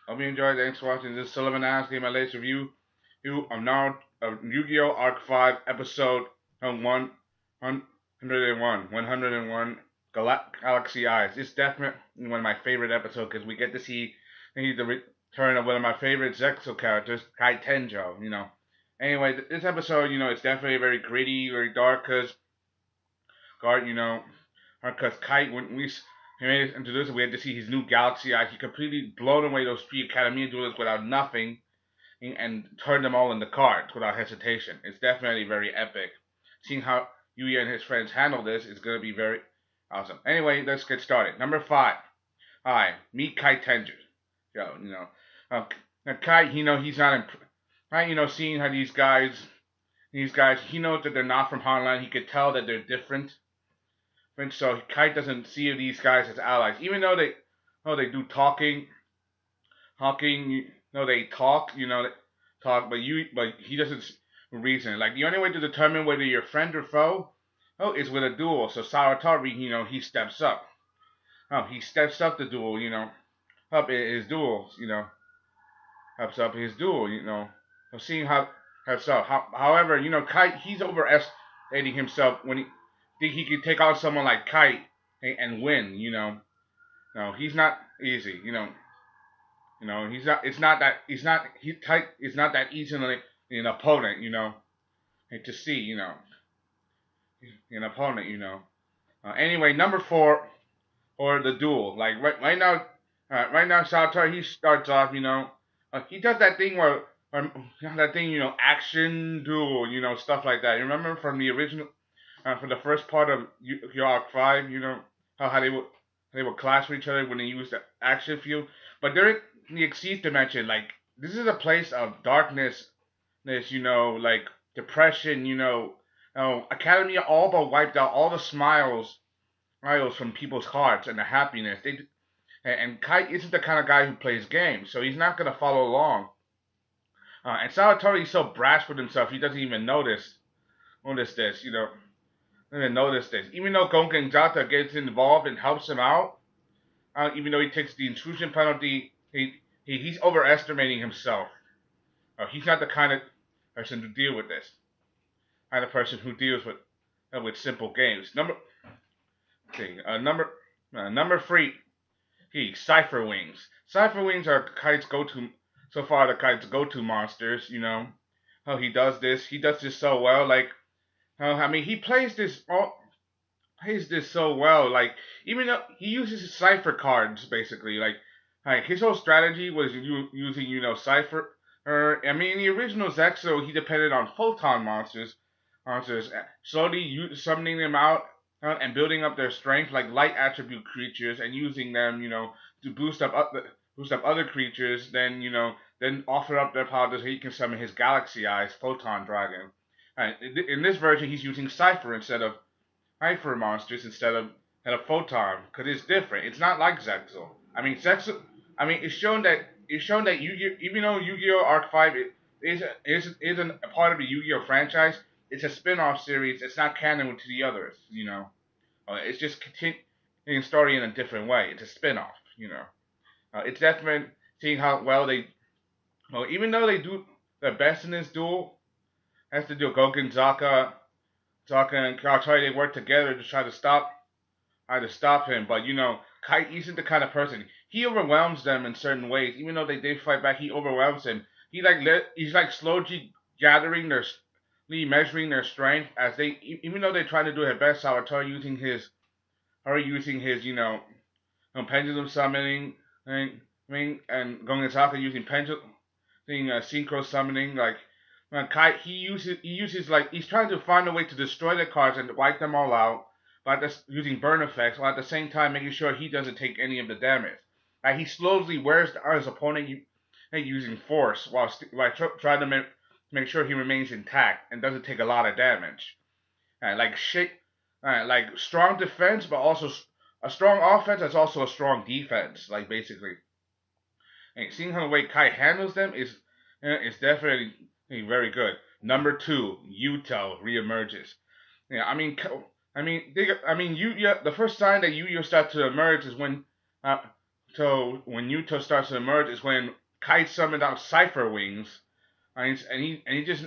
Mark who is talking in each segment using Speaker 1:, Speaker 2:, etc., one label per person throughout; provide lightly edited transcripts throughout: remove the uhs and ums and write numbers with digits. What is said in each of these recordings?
Speaker 1: Hope you enjoyed. Thanks for watching. This is Sullivan Ask. Give my latest review of now of Yu-Gi-Oh! Arc 5 episode 101 Galaxy Eyes. It's definitely one of my favorite episodes because we get to see the return of one of my favorite Zexo characters, Kai Tenjo. Anyway, this episode, it's definitely very gritty, very dark because Kai, when he made us introduce it, we had to see his new Galaxy Eyes. He completely blown away those three Academia duelists without nothing and turned them all into cards without hesitation. It's definitely very epic. Seeing how Yuya and his friends handle this is going to be very awesome. Anyway, let's get started. Number 5. Hi, meet Kai Tenju. Uh, Kai, he's not right, seeing how these guys, he knows that they're not from Hotline. He could tell that they're different. And so Kai doesn't see these guys as allies, even though they do talking, they talk, but he doesn't reason. Like the only way to determine whether you're friend or foe, is with a duel. So Sawatori, he steps up. He steps up the duel, up his duels, ups up his duel, seeing however, Kai, he's overestimating himself when he think he could take on someone like Kite and win. No, he's not easy. He's not. It's not that. Kite is not that easily an opponent. And to see. An opponent. Anyway, number 4 or the duel. Like right now, Sator he starts off. He does that thing action duel. Stuff like that. You remember from the original for the first part of Arc 5, how they would clash with each other when they use the action field. But they're in the Exceed dimension. Like this is a place of darkness, like depression. Academia all but wiped out all the smiles from people's hearts and the happiness. And Kite isn't the kind of guy who plays games, so he's not gonna follow along. And Sawatori is so brash with himself, he doesn't even notice this. I didn't notice this. Even though Gongen Zata gets involved and helps him out, even though he takes the intrusion penalty, he's overestimating himself. He's not the kind of person to deal with this. Kind of person who deals with simple games. Number 3. Cipher Wings. Cipher Wings are Kite's go-to. So far, the Kite's go-to monsters. How he does this. He does this so well. Like he plays this so well. Like even though he uses his cipher cards basically, like his whole strategy was using cipher. In the original Zexo, he depended on photon monsters, slowly summoning them out and building up their strength like light attribute creatures and using them, to boost up other creatures. Then offer up their power so he can summon his Galaxy Eyes Photon Dragon. In this version, he's using Cipher instead of Hyper monsters instead of Photon because it's different. It's not like Zexal. Zexal. It's shown that Yu-Gi-Oh, even though Yu-Gi-Oh Arc 5 isn't a part of the Yu-Gi-Oh franchise, it's a spin-off series. It's not canon to the others. It's just continuing story in a different way. It's a spin-off. It's definitely seeing how well even though they do their best in this duel. Has to do Goken, Zaka and Karatari, they work together to try to stop him. But Kai isn't the kind of person. He overwhelms them in certain ways. Even though they did fight back, he overwhelms him. He's slowly gathering measuring their strength as even though they try to do their best. Sawatori using his pendulum summoning, and Gongen using pendulum, synchro summoning, like. Kai, he uses he's trying to find a way to destroy the cards and wipe them all out, but using burn effects, while at the same time making sure he doesn't take any of the damage. He slowly wears down his opponent using force while trying to make sure he remains intact and doesn't take a lot of damage. Like strong defense, but also a strong offense that's also a strong defense. Like basically, and seeing how the way Kai handles them is definitely very good. Number 2, Yuto reemerges. Yeah, the first sign that Yu-Gi-Oh starts to emerge is when when Yuto starts to emerge is when Kite summoned out Cipher Wings, and just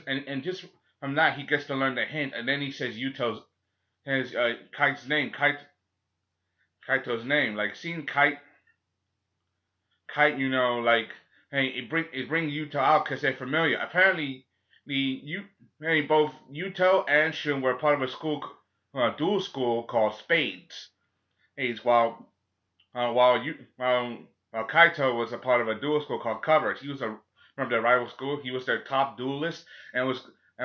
Speaker 1: from that he gets to learn the hint, and then he says Yuto's his Kite's name, Kaito's name, like seeing Kite, like hey, it brings Yuto out because they're familiar. Apparently, both Yuto and Shun were part of a school, dual school called Spades. Spades, while Kaito was a part of a dual school called Covers. He was from their rival school. He was their top duelist, and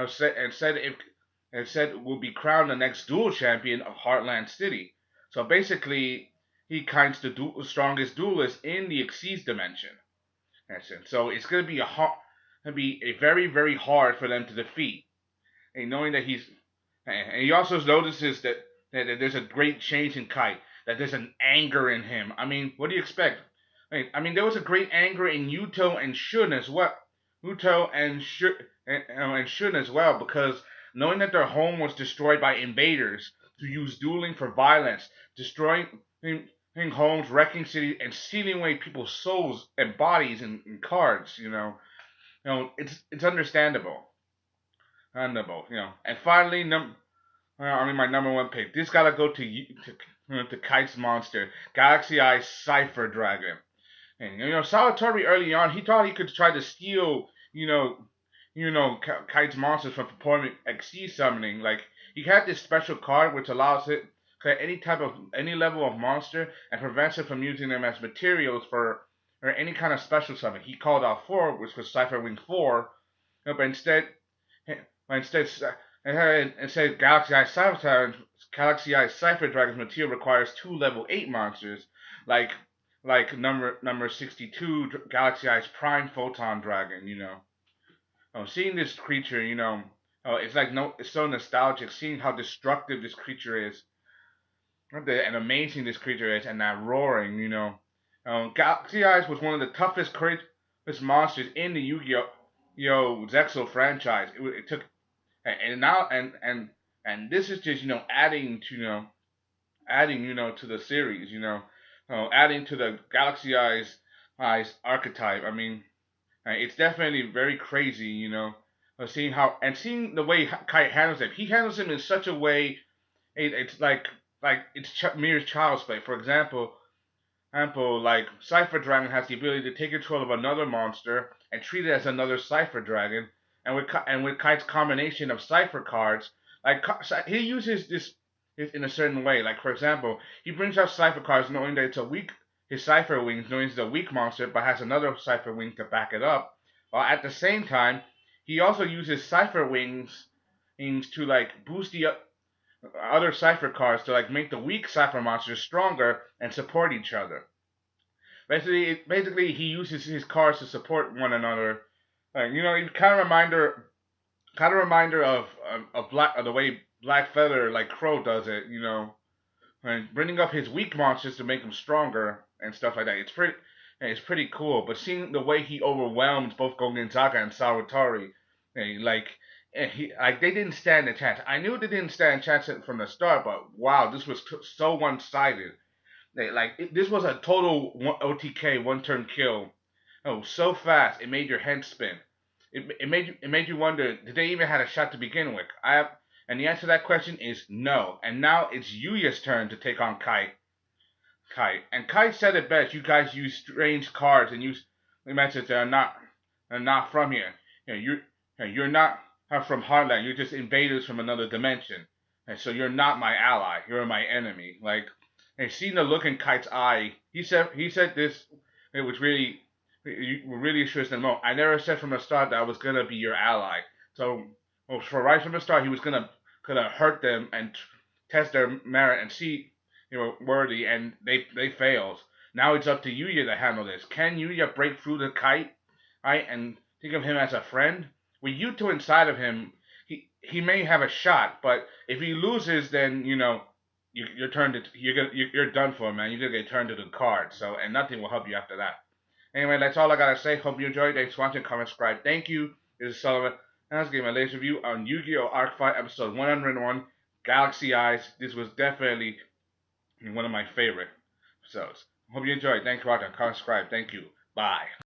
Speaker 1: said will be crowned the next duel champion of Heartland City. So basically, he kinds the strongest duelist in the Xyz dimension. That's it. So it's gonna be a very very hard for them to defeat. And knowing that and he also notices that there's a great change in Kite. That there's an anger in him. I mean, what do you expect? I mean, there was a great anger in Yuto and Shun as well. Yuto and Shun as well, because knowing that their home was destroyed by invaders who used dueling for violence, destroying homes, wrecking cities, and stealing away people's souls and bodies and cards. It's understandable. And finally, my number one pick. This gotta go to Kite's monster, Galaxy Eye Cipher Dragon. And Sawatori early on, he thought he could try to steal, Kite's monsters from performing Xyz summoning. Like he had this special card which allows it to any level of monster and prevents it from using them as materials for or any kind of special summon. He called out 4, which was Cipher Wing 4, but instead Galaxy Eye Cipher Dragon's material requires 2 level 8 monsters, like number 62 Galaxy Eye's Prime Photon Dragon. Seeing this creature, it's so nostalgic. Seeing how destructive this creature is, and amazing this creature is, and that roaring. Galaxy Eyes was one of the toughest monsters in the Yu-Gi-Oh! Zexal franchise. It took and this is just adding to the series, adding to the Galaxy Eyes archetype. I mean, it's definitely very crazy, seeing the way Kite handles him. He handles him in such a way, it's like it's mere child's play. For example, like Cipher Dragon has the ability to take control of another monster and treat it as another Cipher Dragon. And with Kite's combination of Cipher cards, like he uses this in a certain way. Like for example, he brings out Cipher cards knowing that his Cipher Wings knowing it's a weak monster, but has another Cipher Wing to back it up. While at the same time, he also uses Cipher Wings to like boost the other Cipher cards to like make the weak Cipher monsters stronger and support each other. Basically, he uses his cards to support one another. Like kind of reminder of the way Black Feather like Crow does it. And bringing up his weak monsters to make them stronger and stuff like that. It's pretty cool. But seeing the way he overwhelms both Gogenzaga and Sawatori, they didn't stand a chance. I knew they didn't stand a chance from the start, but wow, this was so one-sided. This was a total OTK, one-turn kill. Oh, so fast it made your head spin. It made you wonder, did they even have a shot to begin with? And the answer to that question is no. And now it's Yuya's turn to take on Kite. And Kite said it best. You guys use strange cards and use messages that are not from here. You're not from Heartland. You're just invaders from another dimension. And so you're not my ally. You're my enemy. And seeing the look in Kite's eye, he said this. It was really assures them. Oh, I never said from the start that I was gonna be your ally. So, for right from the start, he was gonna hurt them and test their merit and see worthy, and they failed. Now it's up to Yuya to handle this. Can Yuya break through the Kite, right, and think of him as a friend? With Yuto inside of him, he may have a shot, but if he loses, then you're done for, man. You're gonna get turned to the card. So, and nothing will help you after that. Anyway, that's all I gotta say. Hope you enjoyed. Thanks for watching. Comment, subscribe. Thank you. This is Sullivan. And I was giving my latest review on Yu-Gi-Oh! Arc 5 episode 101, Galaxy Eyes. This was definitely one of my favorite episodes. Hope you enjoyed. Thanks for watching. Comment, subscribe. Thank you. Bye.